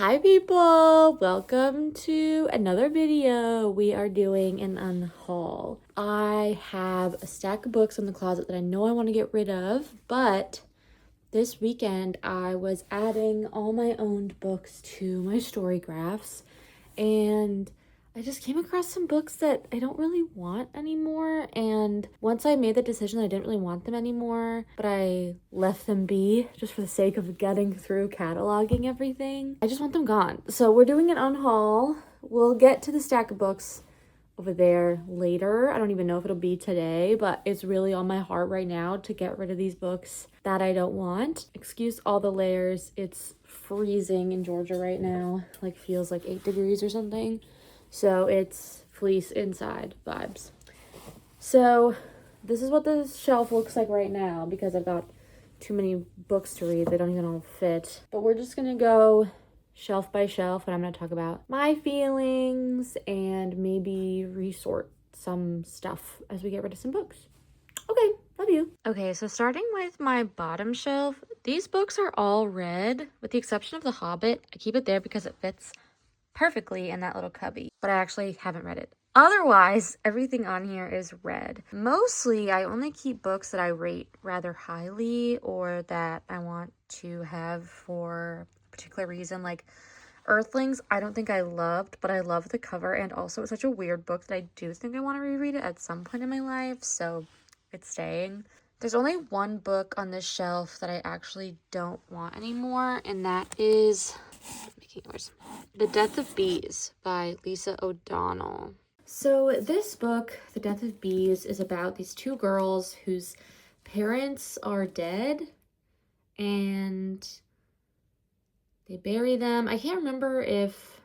Hi people, welcome to another video. We are doing an unhaul. I have a stack of books in the closet that I know I want to get rid of, but this weekend I was adding all my owned books to my Storygraphs, and I just came across some books that I don't really want anymore. And once I made the decision that I didn't really want them anymore, but I left them be just for the sake of getting through cataloging everything, I just want them gone. So we're doing an unhaul. We'll get to the stack of books over there later. I don't even know if it'll be today, but it's really on my heart right now to get rid of these books that I don't want. Excuse all the layers. It's freezing in Georgia right now. Like feels like 8 degrees or something. So it's fleece inside vibes. So this is what the shelf looks like right now because I've got too many books to read. They don't even all fit. But we're just gonna go shelf by shelf, and I'm going to talk about my feelings and maybe resort some stuff as we get rid of some books. Okay, love you. Okay, so starting with my bottom shelf, these books are all red, with the exception of The Hobbit. I keep it there because it fits perfectly in that little cubby, but I actually haven't read it. Otherwise, everything on here is red. Mostly, I only keep books that I rate rather highly or that I want to have for a particular reason. Like Earthlings, I don't think I loved, but I love the cover, and also it's such a weird book that I do think I want to reread it at some point in my life, so it's staying. There's only one book on this shelf that I actually don't want anymore, and that is The Death of Bees by Lisa O'Donnell. So this book, The Death of Bees, is about these two girls whose parents are dead and they bury them. I can't remember if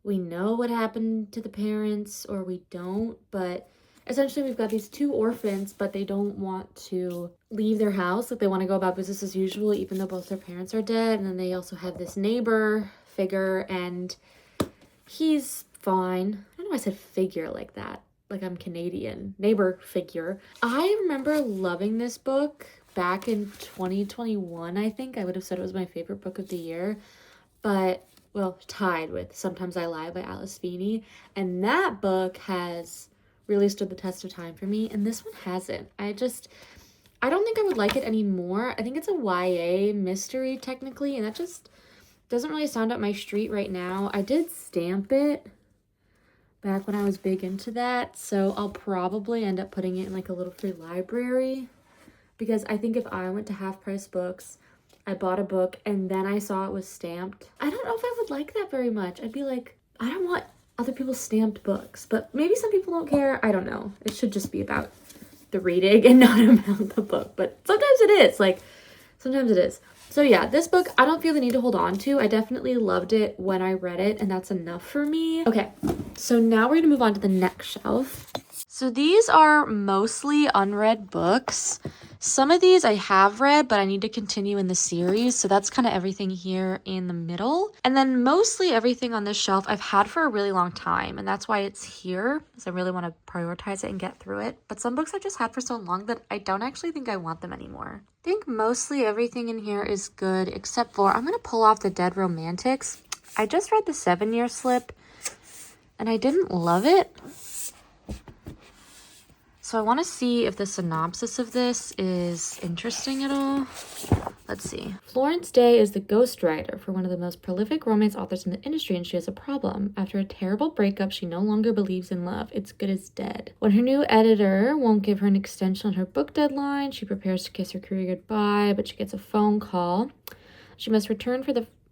we know what happened to the parents or we don't, but essentially we've got these two orphans, but they don't want to leave their house. Like they want to go about business as usual, even though both their parents are dead. And then they also have this neighbor figure, and he's fine. I don't know why I said figure like that. Like I'm Canadian. Neighbor figure. I remember loving this book back in 2021, I think. I would have said it was my favorite book of the year. But, well, tied with Sometimes I Lie by Alice Feeney. And that book has really stood the test of time for me. And this one hasn't. I don't think I would like it anymore. I think it's a YA mystery, technically. And that just doesn't really sound up my street right now. I did stamp it back when I was big into that, so I'll probably end up putting it in like a little free library, because I think if I went to Half Price Books, I bought a book and then I saw it was stamped, I don't know if I would like that very much. I'd be like, I don't want other people's stamped books, but maybe some people don't care. I don't know. It should just be about the reading and not about the book, but sometimes it is. Sometimes it is. So yeah, this book, I don't feel the need to hold on to. I definitely loved it when I read it, and that's enough for me. Okay, so now we're gonna move on to the next shelf. So these are mostly unread books. Some of these I have read, but I need to continue in the series. So that's kind of everything here in the middle. And then mostly everything on this shelf I've had for a really long time. And that's why it's here, because I really want to prioritize it and get through it. But some books I've just had for so long that I don't actually think I want them anymore. I think mostly everything in here is good, except for, I'm going to pull off the Dead Romantics. I just read the 7-year slip, and I didn't love it. So I want to see if the synopsis of this is interesting at all. Let's see. Florence Day is the ghostwriter for one of the most prolific romance authors in the industry, and she has a problem. After a terrible breakup, she no longer believes in love. It's good as dead. When her new editor won't give her an extension on her book deadline, she prepares to kiss her career goodbye, but she gets a phone call. She must return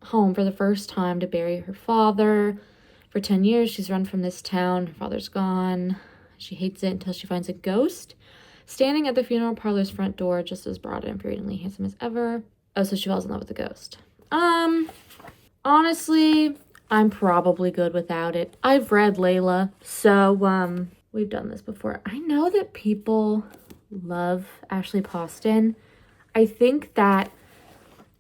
home for the first time to bury her father. For 10 years, she's run from this town. Her father's gone. She hates it until she finds a ghost standing at the funeral parlor's front door, just as broad and infuriatingly handsome as ever. Oh, so she falls in love with the ghost. Honestly, I'm probably good without it. I've read Layla, so, we've done this before. I know that people love Ashley Poston. I think that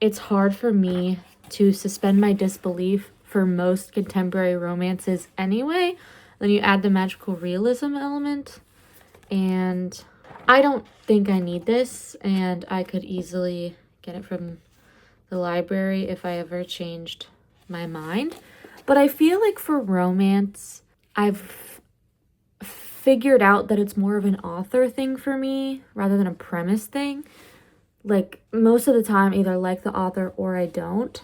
it's hard for me to suspend my disbelief for most contemporary romances anyway. Then you add the magical realism element, and I don't think I need this, and I could easily get it from the library if I ever changed my mind. But I feel like for romance, I've figured out that it's more of an author thing for me rather than a premise thing. Like, most of the time, either I like the author or I don't.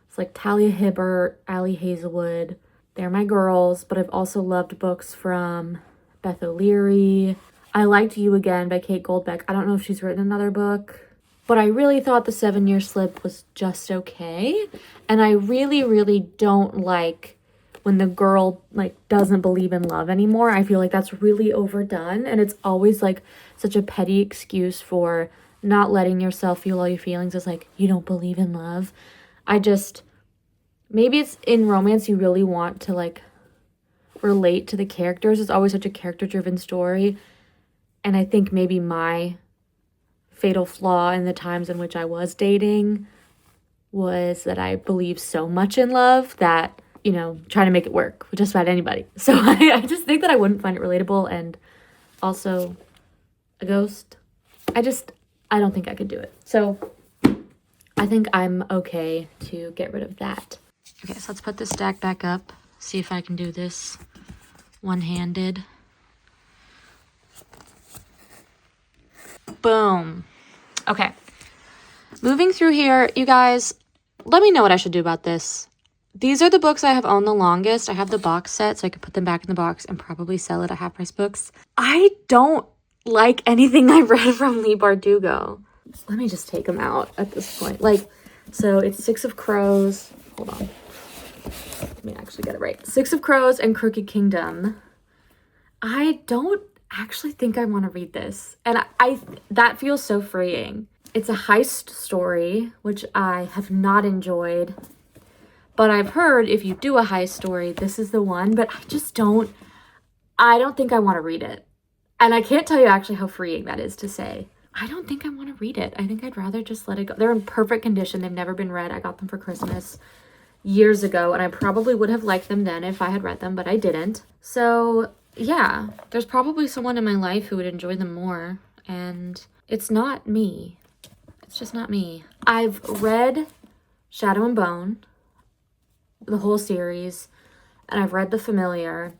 It's like Talia Hibbert, Ali Hazelwood. They're my girls, but I've also loved books from Beth O'Leary. I liked You Again by Kate Goldbeck. I don't know if she's written another book, but I really thought The 7-Year Slip was just okay. And I really, really don't like when the girl, like, doesn't believe in love anymore. I feel like that's really overdone, and it's always, like, such a petty excuse for not letting yourself feel all your feelings. It's like, you don't believe in love. Maybe it's in romance you really want to, like, relate to the characters. It's always such a character-driven story, and I think maybe my fatal flaw in the times in which I was dating was that I believed so much in love that, you know, trying to make it work with just about anybody. So I just think that I wouldn't find it relatable, and also a ghost. I don't think I could do it. So I think I'm okay to get rid of that. Okay, so let's put this stack back up. See if I can do this one-handed. Boom. Okay. Moving through here, you guys, let me know what I should do about this. These are the books I have owned the longest. I have the box set, so I could put them back in the box and probably sell it at Half Price Books. I don't like anything I've read from Leigh Bardugo. Let me just take them out at this point. Like, so it's Six of Crows. Hold on. Let me actually get it right. Six of Crows and Crooked Kingdom. I don't actually think I want to read this. And that feels so freeing. It's a heist story, which I have not enjoyed. But I've heard if you do a heist story, this is the one. But I don't think I want to read it. And I can't tell you actually how freeing that is to say. I don't think I want to read it. I think I'd rather just let it go. They're in perfect condition. They've never been read. I got them for Christmas years ago, and I probably would have liked them then if I had read them, but I didn't. So yeah, there's probably someone in my life who would enjoy them more, and it's not me. It's just not me. I've read Shadow and Bone, the whole series, and I've read The Familiar.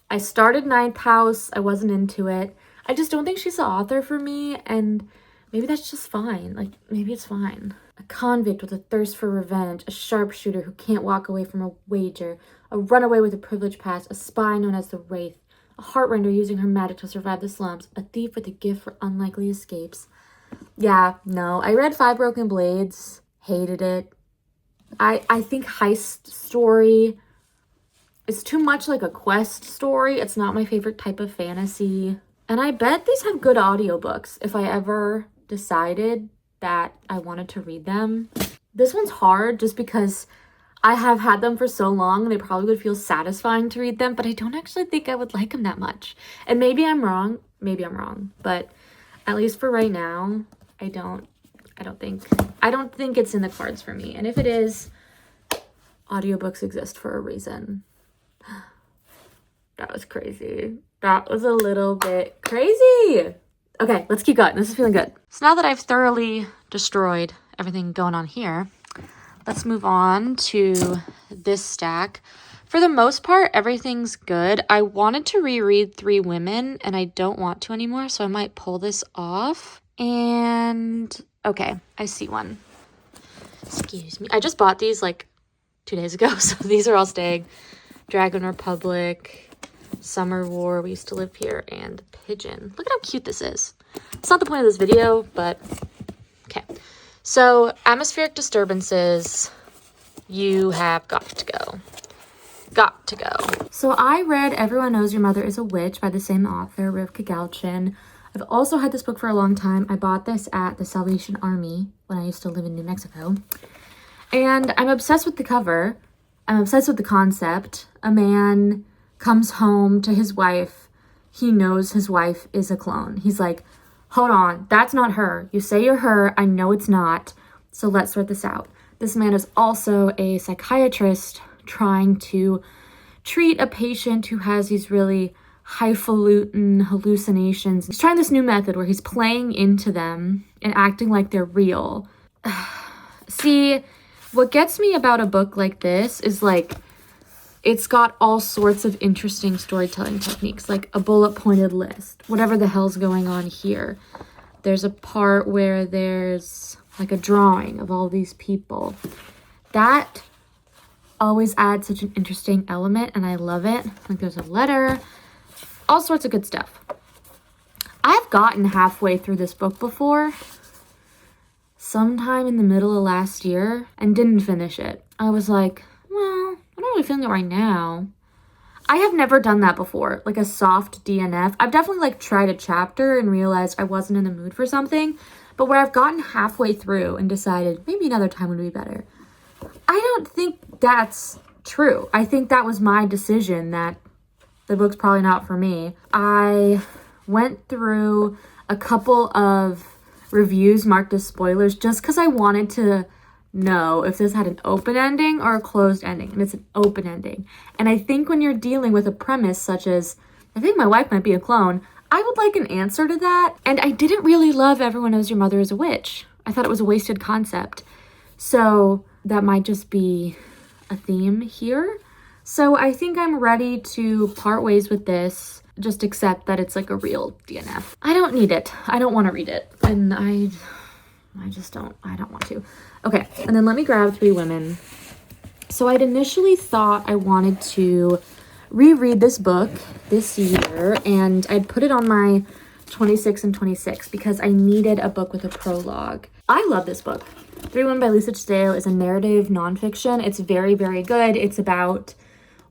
I started Ninth House. I wasn't into it. I just don't think she's the author for me, and maybe that's just fine. Like, maybe it's fine. A convict with a thirst for revenge, a sharpshooter who can't walk away from a wager, a runaway with a privileged past, a spy known as the Wraith, a heartrender using her magic to survive the slums, a thief with a gift for unlikely escapes. Yeah, no. I read Five Broken Blades. Hated it. I think heist story is too much like a quest story. It's not my favorite type of fantasy. And I bet these have good audiobooks if I ever decided that I wanted to read them. This one's hard just because I have had them for so long and they probably would feel satisfying to read them, but I don't actually think I would like them that much. And maybe I'm wrong. Maybe I'm wrong. But at least for right now, I don't think it's in the cards for me. And if it is, audiobooks exist for a reason. That was crazy. That was a little bit crazy. Okay, let's keep going. This is feeling good. So now that I've thoroughly destroyed everything going on here, let's move on to this stack. For the most part, everything's good. I wanted to reread Three Women, and I don't want to anymore, so I might pull this off. And, okay, I see one. Excuse me. I just bought these, like, 2 days ago, so these are all staying. Dragon Republic, Summer War, We Used to Live Here, and Pigeon. Look at how cute this is. It's not the point of this video, but okay. So, atmospheric disturbances, you have got to go. Got to go. So I read Everyone Knows Your Mother is a Witch by the same author, Rivka Galchen. I've also had this book for a long time. I bought this at the Salvation Army when I used to live in New Mexico. And I'm obsessed with the cover. I'm obsessed with the concept. A man comes home to his wife. He knows his wife is a clone. He's like, hold on, that's not her. You say you're her. I know it's not. So let's sort this out. This man is also a psychiatrist trying to treat a patient who has these really highfalutin hallucinations. He's trying this new method where he's playing into them and acting like they're real. See, What gets me about a book like this is like, it's got all sorts of interesting storytelling techniques, like a bullet pointed list, whatever the hell's going on here. There's a part where there's like a drawing of all these people. That always adds such an interesting element, and I love it. Like there's a letter, all sorts of good stuff. I've gotten halfway through this book before, sometime in the middle of last year, and didn't finish it. I was like, well, I'm not really feeling it right now. I have never done that before, like a soft DNF. I've definitely like tried a chapter and realized I wasn't in the mood for something, but where I've gotten halfway through and decided maybe another time would be better. I don't think that's true. I think that was my decision that the book's probably not for me. I went through a couple of reviews marked as spoilers just because I wanted to know if this had an open ending or a closed ending, and it's an open ending. And I think when you're dealing with a premise such as, I think my wife might be a clone, I would like an answer to that. And I didn't really love Everyone Knows Your Mother is a Witch. I thought it was a wasted concept. So that might just be a theme here. So I think I'm ready to part ways with this, just accept that it's like a real DNF. I don't need it. I don't want to read it. And I don't want to. Okay, and then let me grab Three Women. So I'd initially thought I wanted to reread this book this year, and I'd put it on my 26 and 26 because I needed a book with a prologue. I love this book. Three Women by Lisa Chiseo is a narrative nonfiction. It's very, very good. It's about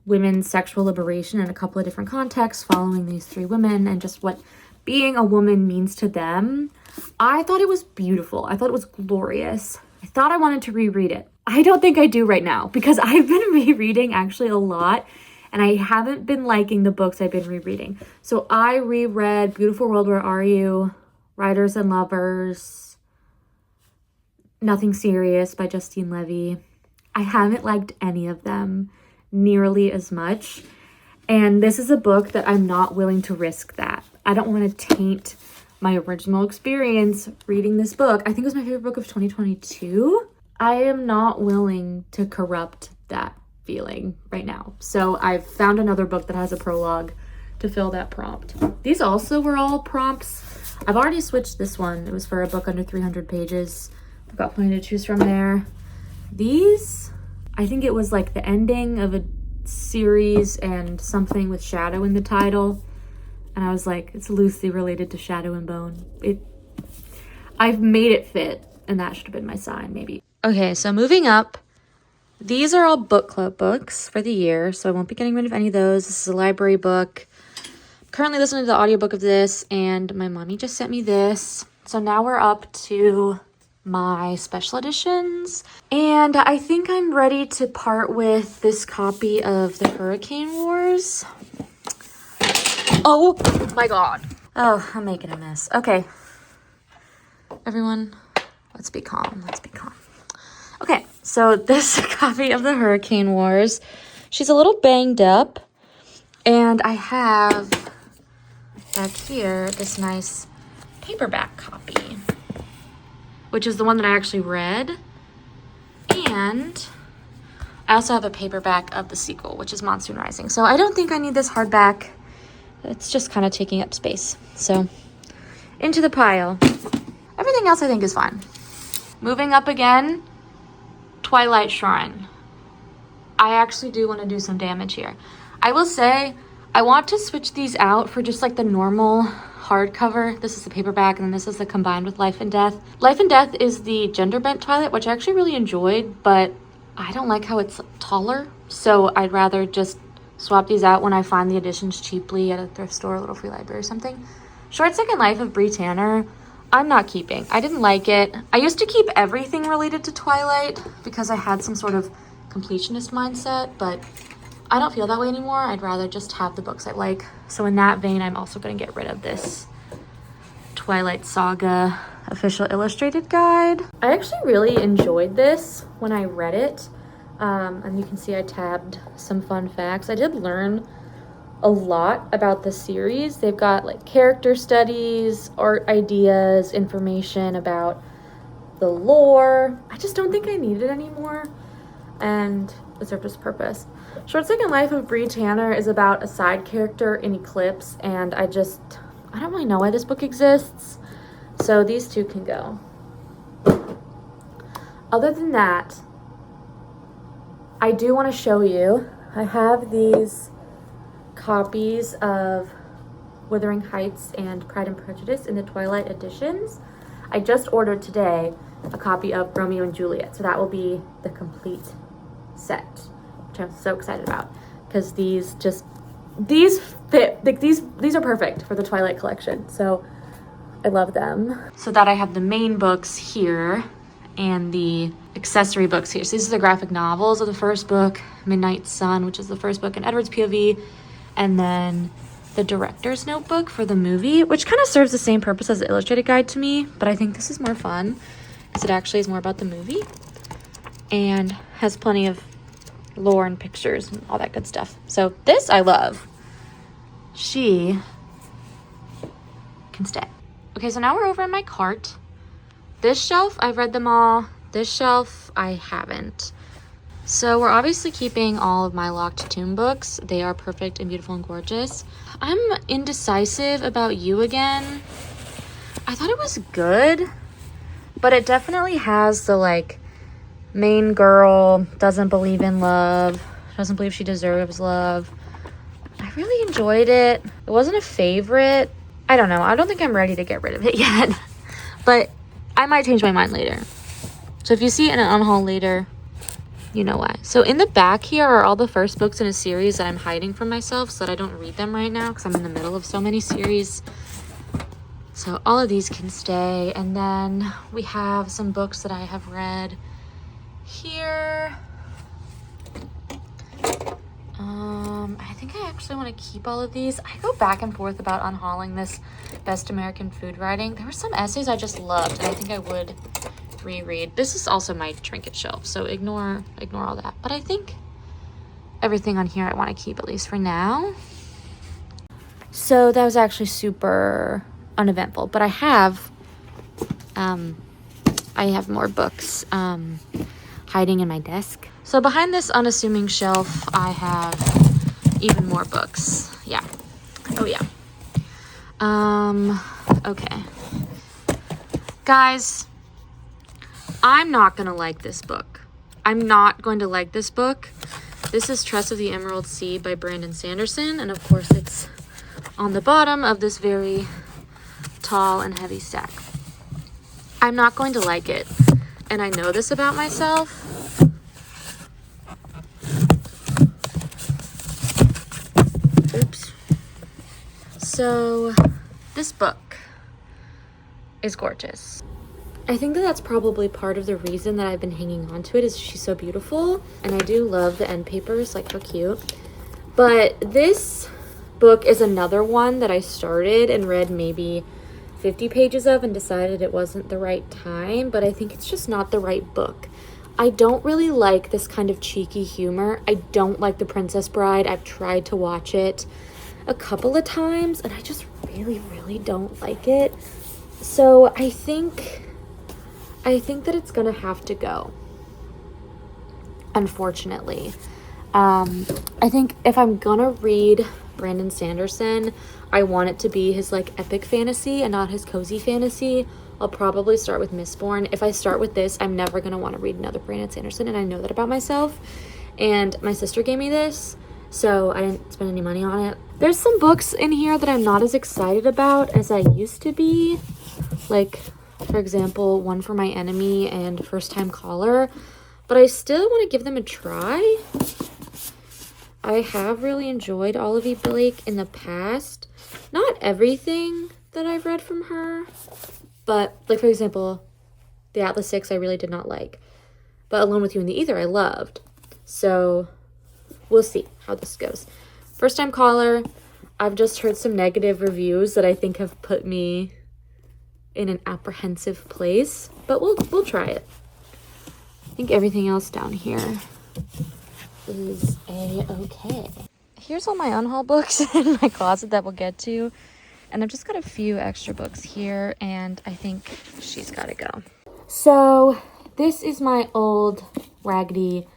women's sexual liberation in a couple of different contexts, following these three women and just what being a woman means to them. I thought it was beautiful. I thought it was glorious. I thought I wanted to reread it. I don't think I do right now because I've been rereading actually a lot, and I haven't been liking the books I've been rereading. So I reread Beautiful World, Where Are You?, Writers and Lovers, Nothing Serious by Justine Levy. I haven't liked any of them nearly as much. And this is a book that I'm not willing to risk that. I don't want to taint my original experience reading this book. I think it was my favorite book of 2022. I am not willing to corrupt that feeling right now. So I've found another book that has a prologue to fill that prompt. These also were all prompts. I've already switched this one. It was for a book under 300 pages. I've got plenty to choose from there. These, I think it was like the ending of a series and something with shadow in the title. And I was like, it's loosely related to Shadow and Bone. I've made it fit, and that should have been my sign, maybe. Okay, so moving up, these are all book club books for the year, so I won't be getting rid of any of those. This is a library book. I'm currently listening to the audiobook of this, and my mommy just sent me this. So now we're up to my special editions, and I think I'm ready to part with this copy of The Hurricane Wars. Oh my god. Oh, I'm making a mess. Okay. Everyone, let's be calm. Let's be calm. Okay, so this copy of The Hurricane Wars, she's a little banged up, and I have back here this nice paperback copy, which is the one that I actually read, and I also have a paperback of the sequel, which is Monsoon Rising. So I don't think I need this hardback. It's just kind of taking up space. So into the pile. Everything else I think is fine. Moving up again, Twilight Shrine. I actually do want to do some damage here. I will say I want to switch these out for just like the normal hardcover. This is the paperback, and then this is the combined with Life and Death. Life and Death is the gender bent Twilight, which I actually really enjoyed, but I don't like how it's taller. So I'd rather just swap these out when I find the editions cheaply at a thrift store, a little free library or something. Short Second Life of Bree Tanner, I'm not keeping. I didn't like it. I used to keep everything related to Twilight because I had some sort of completionist mindset, but I don't feel that way anymore. I'd rather just have the books I like. So in that vein, I'm also going to get rid of this Twilight Saga official illustrated guide. I actually really enjoyed this when I read it. And you can see I tabbed some fun facts. I did learn a lot about the series. They've got like character studies, art ideas, information about the lore. I just don't think I need it anymore, and it served its purpose. Short Second Life of Bree Tanner is about a side character in Eclipse, and I don't really know why this book exists, so these two can go. Other than that, I do want to show you, I have these copies of Wuthering Heights and Pride and Prejudice in the Twilight editions. I just ordered today a copy of Romeo and Juliet, so that will be the complete set, which I'm so excited about, because these fit, like these are perfect for the Twilight collection, so I love them. So that I have the main books here and the accessory books here. So these are the graphic novels of the first book, Midnight Sun, which is the first book in Edward's POV, and then the director's notebook for the movie, which kind of serves the same purpose as the illustrated guide to me, but I think this is more fun because it actually is more about the movie and has plenty of lore and pictures and all that good stuff. So this I love. She can stay. Okay, so now we're over in my cart. This shelf, I've read them all. This shelf, I haven't. So we're obviously keeping all of my Locked Tomb books. They are perfect and beautiful and gorgeous. I'm indecisive about You Again. I thought it was good, but it definitely has the like main girl doesn't believe in love, doesn't believe she deserves love. I really enjoyed it. It wasn't a favorite. I don't know. I don't think I'm ready to get rid of it yet, but I might change my mind later. So if you see it in an unhaul later, you know why. So in the back here are all the first books in a series that I'm hiding from myself so that I don't read them right now because I'm in the middle of so many series. So all of these can stay. And then we have some books that I have read here. I think I actually want to keep all of these. I go back and forth about unhauling this Best American Food Writing. There were some essays I just loved, and I think I would reread. This is also my trinket shelf, so ignore all that. But I think everything on here I want to keep, at least for now. So that was actually super uneventful, but I have more books hiding in my desk. So behind this unassuming shelf, I have even more books. Yeah. Oh yeah. Okay. Guys, I'm not gonna like this book. I'm not going to like this book. This is Tress of the Emerald Sea by Brandon Sanderson, and of course it's on the bottom of this very tall and heavy stack. I'm not going to like it, and I know this about myself. Oops. So this book is gorgeous. I think that that's probably part of the reason that I've been hanging on to it, is she's so beautiful, and I do love the end papers, like how cute. But this book is another one that I started and read maybe 50 pages of and decided it wasn't the right time, but I think it's just not the right book. I don't really like this kind of cheeky humor. I don't like The Princess Bride. I've tried to watch it a couple of times and I just really don't like it. So I think that it's gonna have to go, unfortunately. I think if I'm gonna read Brandon Sanderson, I want it to be his like epic fantasy and not his cozy fantasy. I'll probably start with Mistborn. If I start with this, I'm never gonna want to read another Brandon Sanderson, and I know that about myself. And my sister gave me this, so I didn't spend any money on it. There's some books in here that I'm not as excited about as I used to be. Like, for example, One for My Enemy and First Time Caller. But I still want to give them a try. I have really enjoyed Olive E. Blake in the past. Not everything that I've read from her. But, like, for example, The Atlas Six I really did not like. But Alone with You in the Ether I loved. So, we'll see how this goes. First Time Caller, I've just heard some negative reviews that I think have put me in an apprehensive place. But we'll try it. I think everything else down here is a-okay. Here's all my unhaul books in my closet that we'll get to. And I've just got a few extra books here, and I think she's got to go. So this is my old raggedy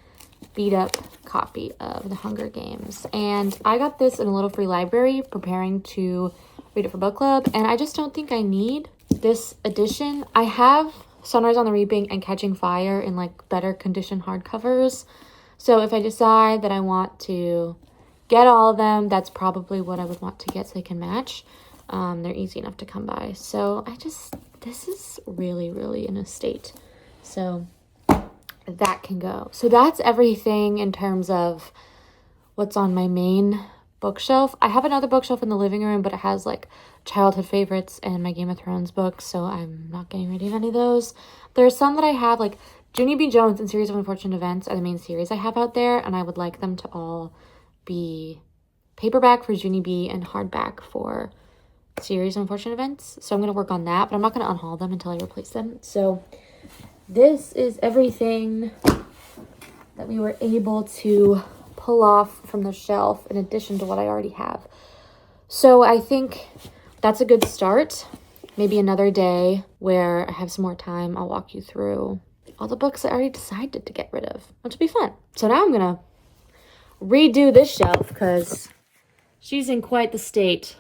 beat up copy of The Hunger Games, and I got this in a little free library preparing to read it for book club, and I just don't think I need this edition. I have Sunrise on the Reaping and Catching Fire in like better condition hardcovers, so if I decide that I want to get all of them, that's probably what I would want to get so they can match. They're easy enough to come by. So this is really in a state. So that can go. So that's everything in terms of what's on my main bookshelf. I have another bookshelf in the living room, but it has like childhood favorites and my Game of Thrones books, so I'm not getting rid of any of those. There's some that I have, like Junie B. Jones and Series of Unfortunate Events are the main series I have out there, and I would like them to all be paperback for Junie B and hardback for Series of Unfortunate Events. So I'm going to work on that, but I'm not going to unhaul them until I replace them. So this is everything that we were able to pull off from the shelf in addition to what I already have. So I think that's a good start. Maybe another day where I have some more time, I'll walk you through all the books I already decided to get rid of, which will be fun. So now I'm going to redo this shelf because she's in quite the state.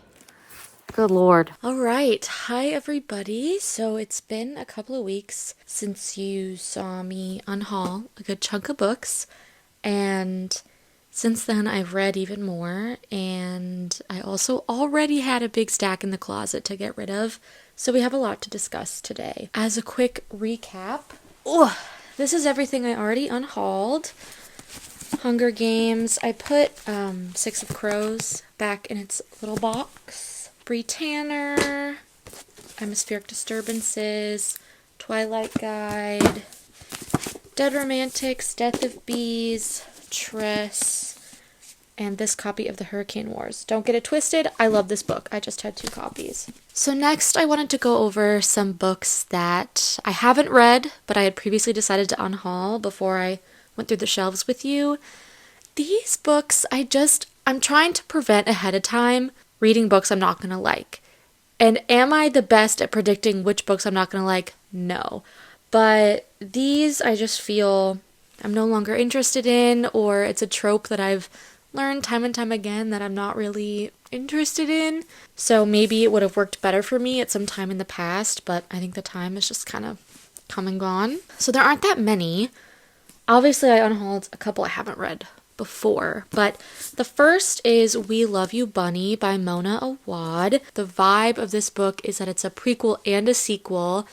Good Lord. All right. Hi, everybody. So it's been a couple of weeks since you saw me unhaul a good chunk of books. And since then, I've read even more. And I also already had a big stack in the closet to get rid of. So we have a lot to discuss today. As a quick recap, this is everything I already unhauled. Hunger Games. I put Six of Crows back in its little box. Bree Tanner, Atmospheric Disturbances, Twilight Guide, Dead Romantics, Death of Bees, Tress, and this copy of The Hurricane Wars. Don't get it twisted, I love this book. I just had 2 copies. So next I wanted to go over some books that I haven't read, but I had previously decided to unhaul before I went through the shelves with you. These books, I'm trying to prevent ahead of time reading books I'm not going to like. And am I the best at predicting which books I'm not going to like? No. But these I just feel I'm no longer interested in, or it's a trope that I've learned time and time again that I'm not really interested in. So maybe it would have worked better for me at some time in the past, but I think the time is just kind of come and gone. So there aren't that many. Obviously, I unhauled a couple I haven't read before, but the first is We Love You, Bunny by Mona Awad. The vibe of this book is that it's a prequel and a sequel,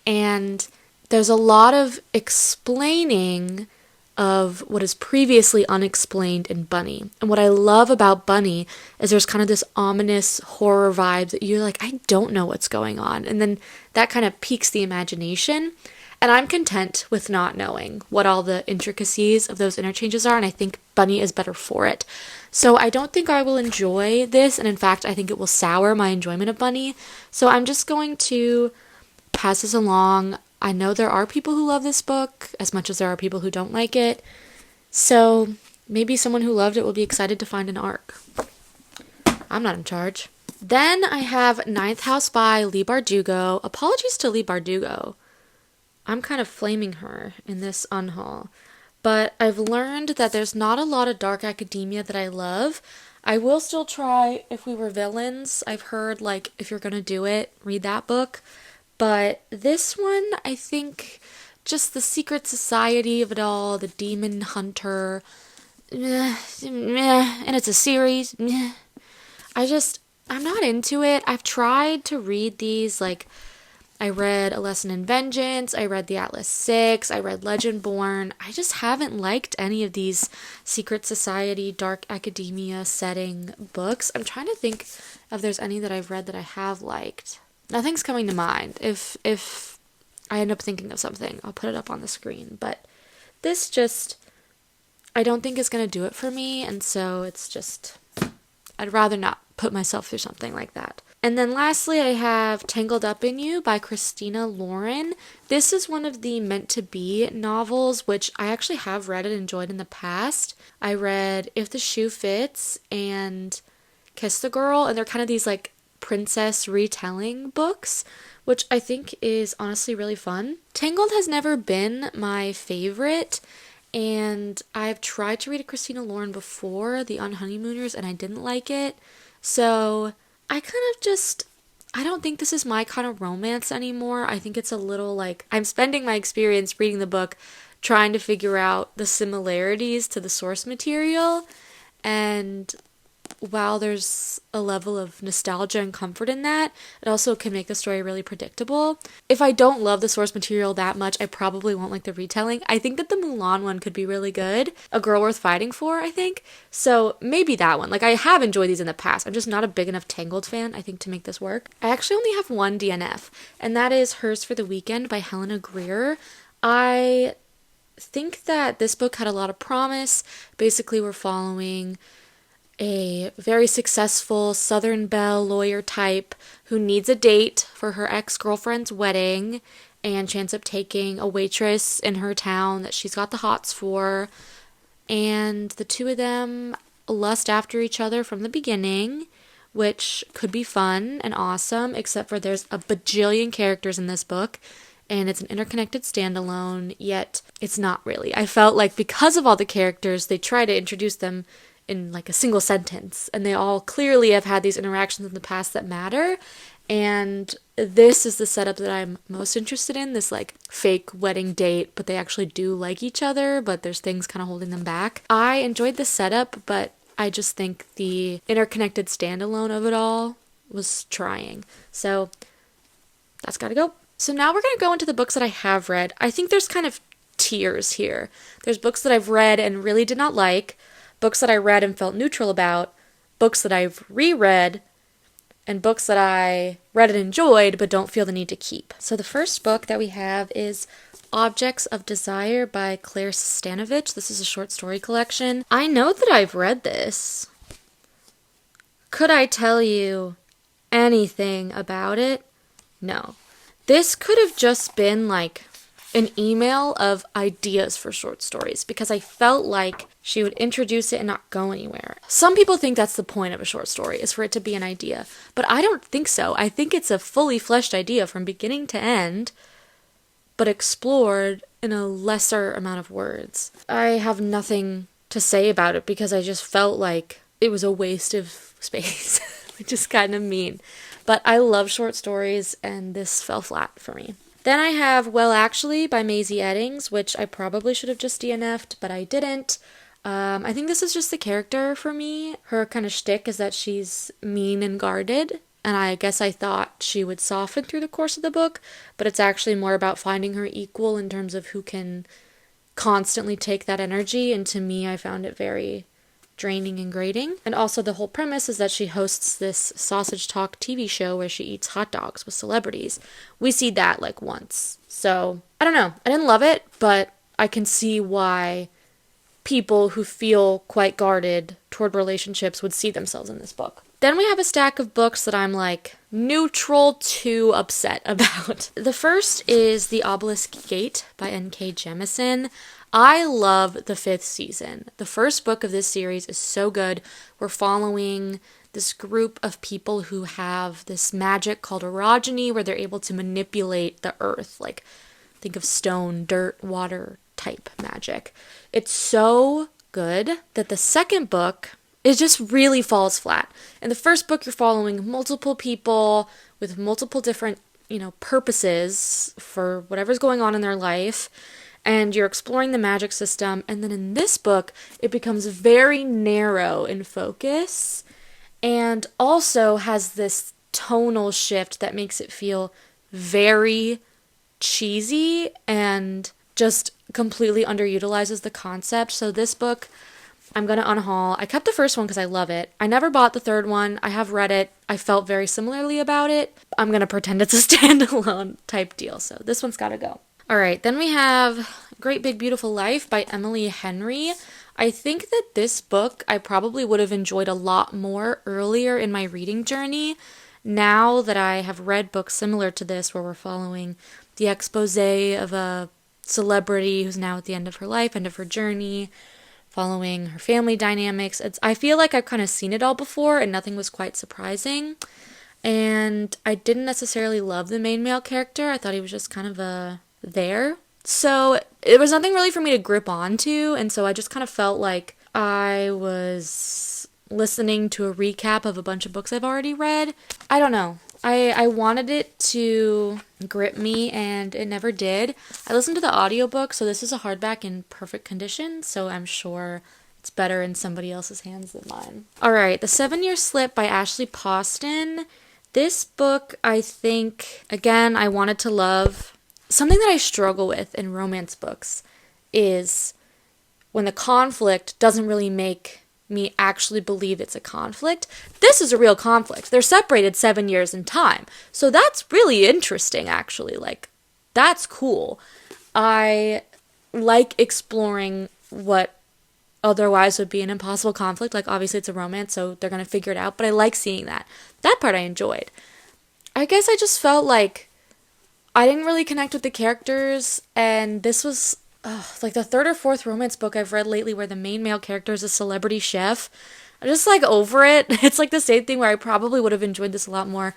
and there's a lot of explaining of what is previously unexplained in Bunny. And what I love about Bunny is there's kind of this ominous horror vibe that you're like, I don't know what's going on, and then that kind of piques the imagination. And I'm content with not knowing what all the intricacies of those interchanges are, and I think Bunny is better for it. So I don't think I will enjoy this, and in fact, I think it will sour my enjoyment of Bunny. So I'm just going to pass this along. I know there are people who love this book, as much as there are people who don't like it. So maybe someone who loved it will be excited to find an arc. I'm not in charge. Then I have Ninth House by Leigh Bardugo. Apologies to Leigh Bardugo. I'm kind of flaming her in this unhaul, but I've learned that there's not a lot of dark academia that I love. I will still try If We Were Villains. I've heard, like, if you're gonna do it, read that book. But this one, I think, just the secret society of it all, the demon hunter, and it's a series. I'm not into it. I've tried to read these, like, I read A Lesson in Vengeance, I read The Atlas Six, I read Legendborn. I just haven't liked any of these secret society, dark academia setting books. I'm trying to think if there's any that I've read that I have liked. Nothing's coming to mind. If I end up thinking of something, I'll put it up on the screen. But this just, I don't think is going to do it for me, and so it's just, I'd rather not put myself through something like that. And then lastly, I have Tangled Up in You by Christina Lauren. This is one of the Meant to Be novels, which I actually have read and enjoyed in the past. I read If the Shoe Fits and Kiss the Girl, and they're kind of these like princess retelling books, which I think is honestly really fun. Tangled has never been my favorite, and I've tried to read a Christina Lauren before, The Unhoneymooners, and I didn't like it. So I kind of just, I don't think this is my kind of romance anymore. I think it's a little like, I'm spending my experience reading the book trying to figure out the similarities to the source material, and while there's a level of nostalgia and comfort in that, it also can make the story really predictable. If I don't love the source material that much, I probably won't like the retelling. I think that the Mulan one could be really good. A Girl Worth Fighting For, I think. So maybe that one. Like, I have enjoyed these in the past. I'm just not a big enough Tangled fan, I think, to make this work. I actually only have one DNF, and that is Hers for the Weekend by Helena Greer. I think that this book had a lot of promise. Basically, we're following a very successful Southern Belle lawyer type who needs a date for her ex-girlfriend's wedding, and she ends up taking a waitress in her town that she's got the hots for, and the two of them lust after each other from the beginning, which could be fun and awesome, except for there's a bajillion characters in this book, and it's an interconnected standalone, yet it's not really. I felt like because of all the characters, they try to introduce them in like a single sentence, and they all clearly have had these interactions in the past that matter, and this is the setup that I'm most interested in, this like fake wedding date, but they actually do like each other, but there's things kind of holding them back. I enjoyed the setup, but I just think the interconnected standalone of it all was trying, so that's gotta go. So now we're gonna go into the books that I have read. I think there's kind of tiers here. There's books that I've read and really did not like, books that I read and felt neutral about, books that I've reread, and books that I read and enjoyed but don't feel the need to keep. So the first book that we have is Objects of Desire by Claire Stanovich. This is a short story collection. I know that I've read this. Could I tell you anything about it? No. This could have just been like an email of ideas for short stories, because I felt like she would introduce it and not go anywhere. Some people think that's the point of a short story, is for it to be an idea, but I don't think so. I think it's a fully fleshed idea from beginning to end, but explored in a lesser amount of words. I have nothing to say about it because I just felt like it was a waste of space, which is kind of mean. But I love short stories, and this fell flat for me. Then I have Well Actually by Maisie Eddings, which I probably should have just DNF'd, but I didn't. I think this is just the character for me. Her kind of shtick is that she's mean and guarded, and I guess I thought she would soften through the course of the book, but it's actually more about finding her equal in terms of who can constantly take that energy, and to me I found it very draining and grating. And also the whole premise is that she hosts this sausage talk TV show where she eats hot dogs with celebrities. We see that like once. So, I don't know. I didn't love it, but I can see why people who feel quite guarded toward relationships would see themselves in this book. Then we have a stack of books that I'm like neutral to upset about. The first is The Obelisk Gate by N.K. Jemisin. I love the 5th season. The first book of this series is so good. We're following this group of people who have this magic called orogeny, where they're able to manipulate the earth. Like, think of stone, dirt, water type magic. It's so good that the second book, it just really falls flat. In the first book, you're following multiple people with multiple different, purposes for whatever's going on in their life, and you're exploring the magic system. And then in this book, it becomes very narrow in focus, and also has this tonal shift that makes it feel very cheesy and just completely underutilizes the concept. So this book, I'm going to unhaul. I kept the first one because I love it. I never bought the third one. I have read it. I felt very similarly about it. I'm going to pretend it's a standalone type deal. So this one's got to go. All right, then we have Great Big Beautiful Life by Emily Henry. I think that this book I probably would have enjoyed a lot more earlier in my reading journey. Now that I have read books similar to this, where we're following the expose of a celebrity who's now at the end of her life, end of her journey, following her family dynamics, I feel like I've kind of seen it all before and nothing was quite surprising. and I didn't necessarily love the main male character. I thought he was just kind of there. So it was nothing really for me to grip onto, and so I just kind of felt like I was listening to a recap of a bunch of books I've already read. I don't know. I wanted it to grip me, and it never did. I listened to the audiobook, so this is a hardback in perfect condition, so I'm sure it's better in somebody else's hands than mine. Alright, The 7-Year Slip by Ashley Poston. This book, I think, again, I wanted to love. Something that I struggle with in romance books is when the conflict doesn't really make me actually believe it's a conflict. This is a real conflict. They're separated 7 years in time. So that's really interesting, actually. Like, that's cool. I like exploring what otherwise would be an impossible conflict. Like, obviously it's a romance, so they're going to figure it out. But I like seeing that. That part I enjoyed. I guess I just felt like I didn't really connect with the characters, and this was like the third or fourth romance book I've read lately where the main male character is a celebrity chef. I'm just like over it. It's like the same thing where I probably would have enjoyed this a lot more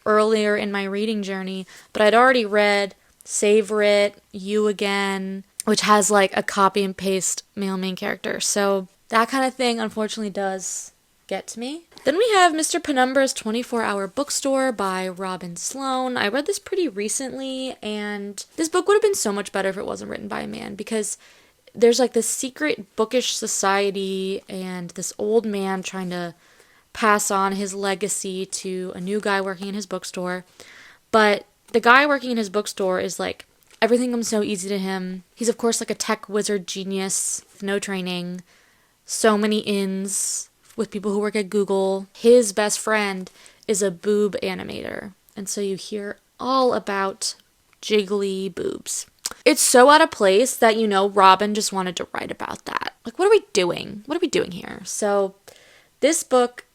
earlier in my reading journey, but I'd already read Savor It, You Again, which has like a copy and paste male main character. So that kind of thing unfortunately does get to me. Then we have Mr. Penumbra's 24-Hour Bookstore by Robin Sloan. I read this pretty recently, and this book would have been so much better if it wasn't written by a man, because there's like this secret bookish society and this old man trying to pass on his legacy to a new guy working in his bookstore. But the guy working in his bookstore is like, everything comes so easy to him. He's of course like a tech wizard genius, no training, so many ins with people who work at Google. His best friend is a boob animator, and so you hear all about jiggly boobs. It's so out of place that, you know, Robin just wanted to write about that. Like, what are we doing? What are we doing here? So this book,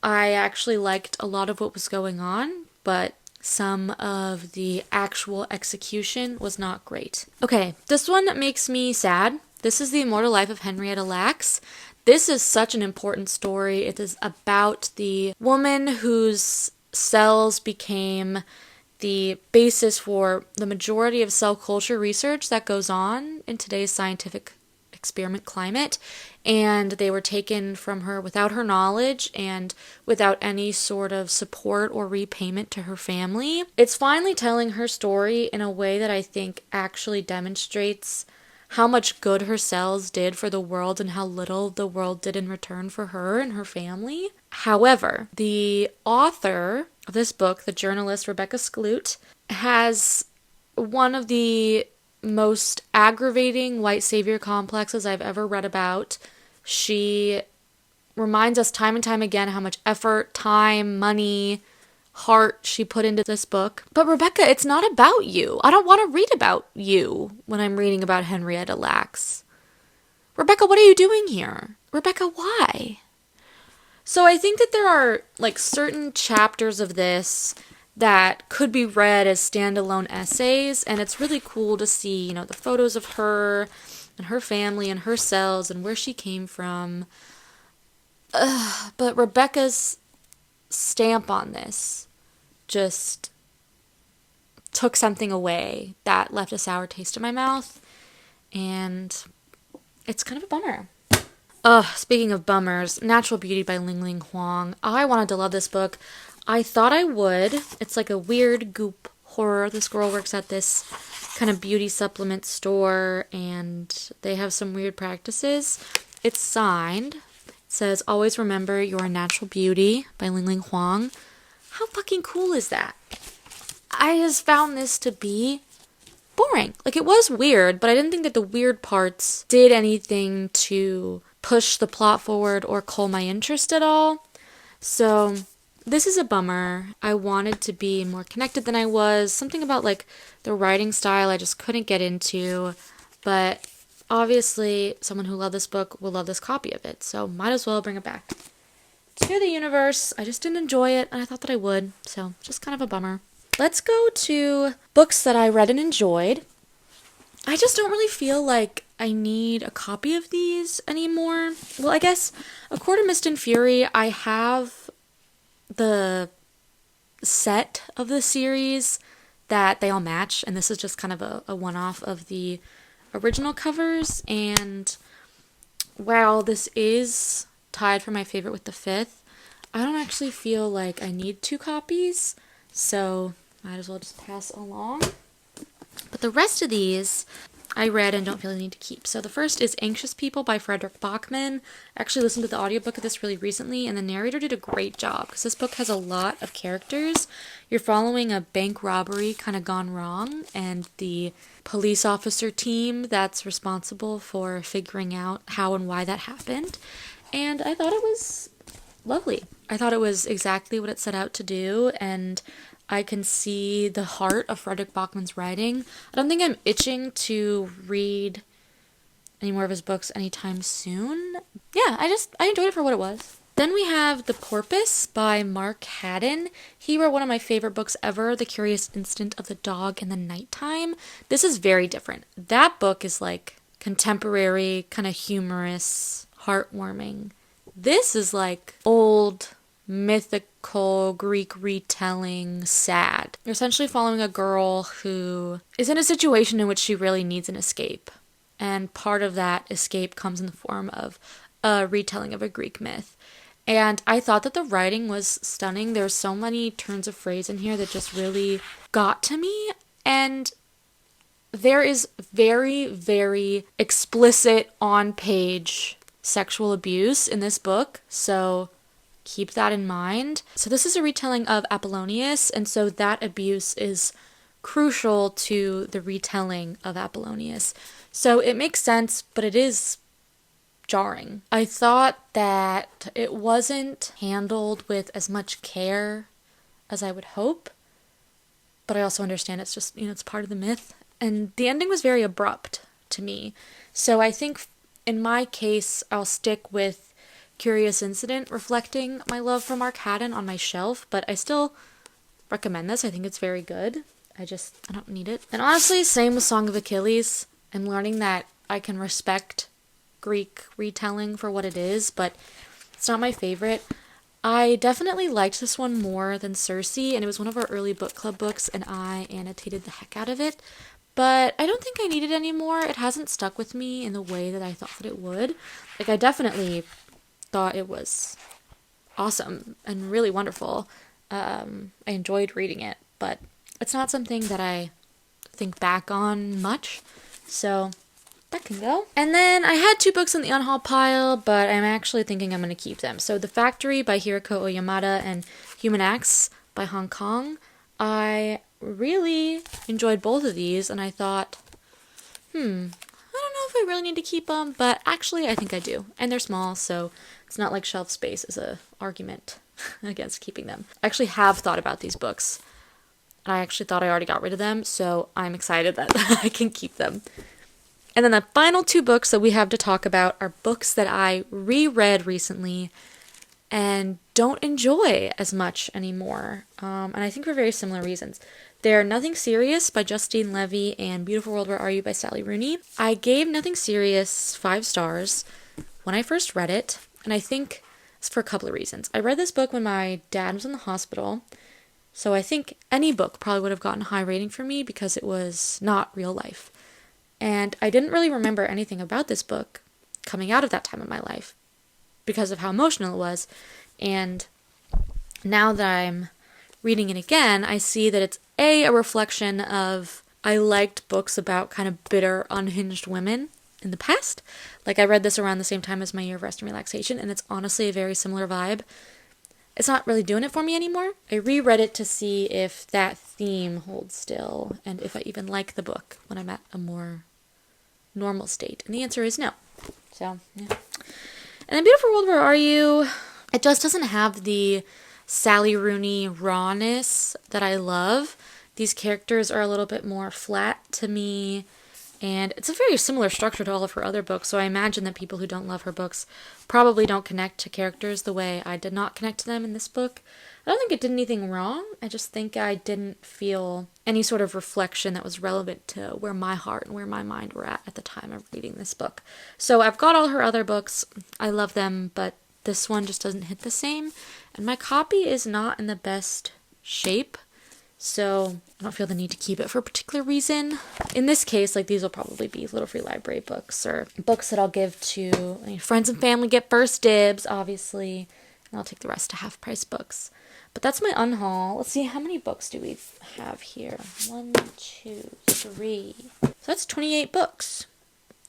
I actually liked a lot of what was going on, but some of the actual execution was not great. Okay, this one makes me sad. This is The Immortal Life of Henrietta Lacks. This is such an important story. It is about the woman whose cells became the basis for the majority of cell culture research that goes on in today's scientific experiment climate. And they were taken from her without her knowledge and without any sort of support or repayment to her family. It's finally telling her story in a way that I think actually demonstrates how much good her cells did for the world and how little the world did in return for her and her family. However, the author of this book, the journalist Rebecca Skloot, has one of the most aggravating white savior complexes I've ever read about. She reminds us time and time again how much effort, time, money, heart she put into this book. But Rebecca, it's not about you. I don't want to read about you when I'm reading about Henrietta Lacks. Rebecca, what are you doing here? Rebecca, why? So I think that there are like certain chapters of this that could be read as standalone essays, and it's really cool to see, you know, the photos of her and her family and her cells and where she came from. But Rebecca's stamp on this just took something away that left a sour taste in my mouth, and it's kind of a bummer. Speaking of bummers, Natural Beauty by Ling Ling Huang. I wanted to love this book. I thought I would. It's like a weird goop horror. This girl works at this kind of beauty supplement store, and they have some weird practices. It's signed. It says, "Always remember your natural beauty" by Ling Ling Huang. How fucking cool is that? I just found this to be boring. Like, it was weird, but I didn't think that the weird parts did anything to push the plot forward or cull my interest at all. So this is a bummer. I wanted to be more connected than I was. Something about like the writing style I just couldn't get into, but obviously someone who loved this book will love this copy of it, so might as well bring it back to the universe. I just didn't enjoy it, and I thought that I would, so just kind of a bummer. Let's go to books that I read and enjoyed. I just don't really feel like I need a copy of these anymore. Well, I guess A Court of Mist and Fury, I have the set of the series that they all match, and this is just kind of a one-off of the original covers. And while this is tied for my favorite with the fifth, I don't actually feel like I need 2 copies, so might as well just pass along. But the rest of these I read and don't feel the need to keep. So the first is Anxious People by Frederick Bachman. I actually listened to the audiobook of this really recently, and the narrator did a great job because this book has a lot of characters. You're following a bank robbery kind of gone wrong, and the police officer team that's responsible for figuring out how and why that happened. And I thought it was lovely. I thought it was exactly what it set out to do, and I can see the heart of Frederick Bachman's writing. I don't think I'm itching to read any more of his books anytime soon. Yeah, I enjoyed it for what it was. Then we have The Porpoise by Mark Haddon. He wrote one of my favorite books ever, The Curious Instinct of the Dog in the Nighttime. This is very different. That book is like contemporary, kind of humorous, heartwarming. This is like old, mythical Greek retelling, sad. You're essentially following a girl who is in a situation in which she really needs an escape. And part of that escape comes in the form of a retelling of a Greek myth. And I thought that the writing was stunning. There's so many turns of phrase in here that just really got to me. And there is very, very explicit on-page sexual abuse in this book. So keep that in mind. So this is a retelling of Apollonius, and so that abuse is crucial to the retelling of Apollonius. So it makes sense, but it is jarring. I thought that it wasn't handled with as much care as I would hope, but I also understand it's just, it's part of the myth. And the ending was very abrupt to me. So I think in my case, I'll stick with Curious Incident, reflecting my love for Mark Haddon on my shelf, but I still recommend this. I think it's very good. I don't need it. And honestly, same with Song of Achilles. I'm learning that I can respect Greek retelling for what it is, but it's not my favorite. I definitely liked this one more than Circe, and it was one of our early book club books, and I annotated the heck out of it. But I don't think I need it anymore. It hasn't stuck with me in the way that I thought that it would. Like, I definitely thought it was awesome and really wonderful. I enjoyed reading it, but it's not something that I think back on much. So that can go. And then I had 2 books in the unhaul pile, but I'm actually thinking I'm going to keep them. So The Factory by Hiroko Oyamada and Human Acts by Hong Kong. I really enjoyed both of these, and I thought, I don't know if I really need to keep them, but actually I think I do. And they're small, so it's not like shelf space is an argument against keeping them. I actually have thought about these books. I actually thought I already got rid of them, so I'm excited that I can keep them. And then the final 2 books that we have to talk about are books that I reread recently and don't enjoy as much anymore. And I think for very similar reasons. They're Nothing Serious by Justine Levy and Beautiful World, Where Are You by Sally Rooney. I gave Nothing Serious 5 stars when I first read it, and I think it's for a couple of reasons. I read this book when my dad was in the hospital, so I think any book probably would have gotten a high rating for me because it was not real life. And I didn't really remember anything about this book coming out of that time in my life because of how emotional it was. And now that I'm reading it again, I see that it's a reflection of, I liked books about kind of bitter, unhinged women in the past. Like, I read this around the same time as My Year of Rest and Relaxation, and it's honestly a very similar vibe. It's not really doing it for me anymore. I reread it to see if that theme holds still, and if I even like the book when I'm at a more normal state. And the answer is no. So, yeah. And then Beautiful World, Where Are You? It just doesn't have the Sally Rooney rawness that I love. These characters are a little bit more flat to me, and it's a very similar structure to all of her other books, so I imagine that people who don't love her books probably don't connect to characters the way I did not connect to them in this book. I don't think it did anything wrong. I just think I didn't feel any sort of reflection that was relevant to where my heart and where my mind were at the time of reading this book. So I've got all her other books. I love them, but this one just doesn't hit the same. And my copy is not in the best shape. So I don't feel the need to keep it for a particular reason. In this case, like these will probably be Little Free Library books or books that I'll give to friends and family, get first dibs, obviously. And I'll take the rest to half-price books. But that's my unhaul. Let's see, how many books do we have here? 1, 2, 3. So that's 28 books,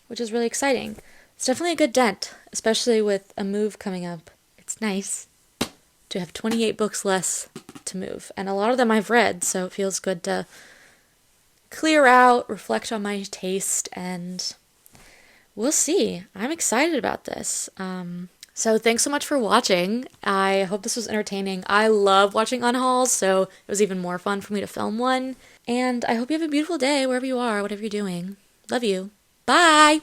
which is really exciting. It's definitely a good dent, especially with a move coming up. It's nice to have 28 books less to move. And a lot of them I've read, so it feels good to clear out, reflect on my taste, and we'll see. I'm excited about this. So thanks so much for watching. I hope this was entertaining. I love watching unhauls, so it was even more fun for me to film one. And I hope you have a beautiful day wherever you are, whatever you're doing. Love you. Bye!